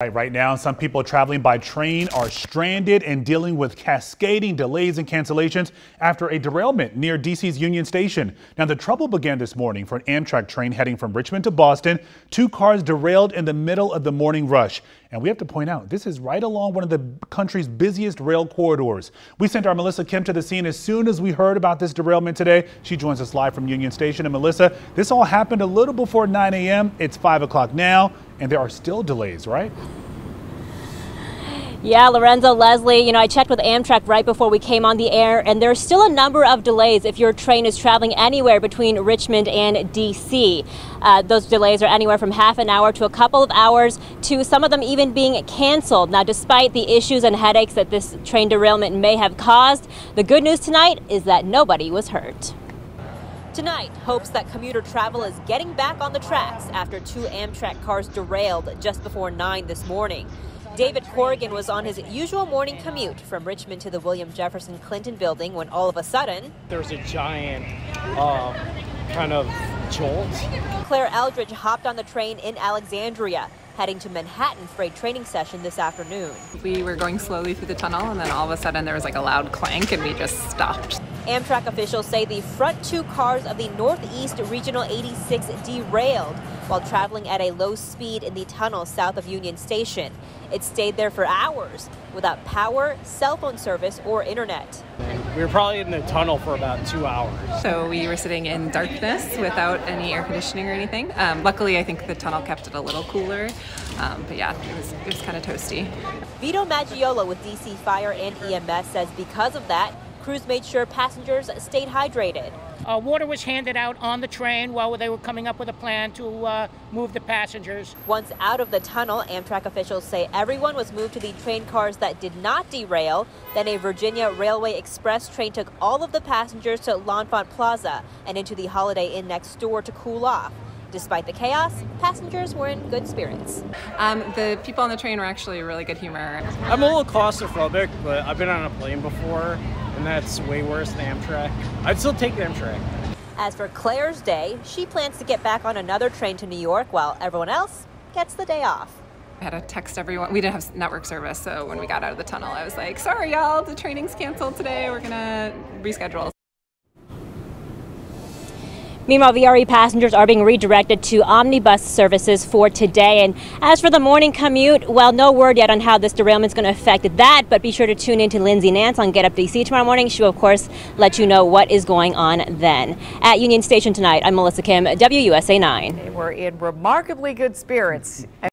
Right now, some people traveling by train are stranded and dealing with cascading delays and cancellations after a derailment near DC's Union Station. Now, the trouble began this morning for an Amtrak train heading from Richmond to Boston. Two cars derailed in the middle of the morning rush. And we have to point out, this is right along one of the country's busiest rail corridors. We sent our Melissa Kim to the scene as soon as we heard about this derailment today. She joins us live from Union Station. And Melissa, this all happened a little before 9 a.m. It's 5 o'clock now, and there are still delays, right? Yeah, Lorenzo, Leslie, I checked with Amtrak right before we came on the air, and there's still a number of delays if your train is traveling anywhere between Richmond and DC. Those delays are anywhere from half an hour to a couple of hours, to some of them even being canceled. Now, despite the issues and headaches that this train derailment may have caused, the good news tonight is that nobody was hurt. Tonight, hopes that commuter travel is getting back on the tracks after two Amtrak cars derailed just before 9 this morning. David Corrigan was on his usual morning commute from Richmond to the William Jefferson Clinton building when all of a sudden there was a giant kind of jolt. Claire Eldridge hopped on the train in Alexandria, heading to Manhattan for a training session this afternoon. We were going slowly through the tunnel, and then all of a sudden there was like a loud clank and we just stopped. Amtrak officials say the front two cars of the Northeast Regional 86 derailed while traveling at a low speed in the tunnel south of Union Station. It stayed there for hours without power, cell phone service, or internet. We were probably in the tunnel for about 2 hours. So we were sitting in darkness without any air conditioning or anything. Luckily, I think the tunnel kept it a little cooler, but yeah, it was kind of toasty. Vito Maggiola with DC Fire and EMS says because of that, crews made sure passengers stayed hydrated. Water was handed out on the train while they were coming up with a plan to move the passengers. Once out of the tunnel, Amtrak officials say everyone was moved to the train cars that did not derail. Then a Virginia Railway Express train took all of the passengers to L'Enfant Plaza and into the Holiday Inn next door to cool off. Despite the chaos, passengers were in good spirits. The people on the train were actually really good humor. I'm a little claustrophobic, but I've been on a plane before, and that's way worse than Amtrak. I'd still take the Amtrak. As for Claire's day, she plans to get back on another train to New York while everyone else gets the day off. I had to text everyone. We didn't have network service, so when we got out of the tunnel, I was like, sorry, y'all, the training's canceled today. We're gonna reschedule. Meanwhile, VRE passengers are being redirected to omnibus services for today. And as for the morning commute, well, no word yet on how this derailment is going to affect that. But be sure to tune in to Lindsay Nance on Get Up DC tomorrow morning. She will, of course, let you know what is going on then. At Union Station tonight, I'm Melissa Kim, WUSA 9. They were in remarkably good spirits.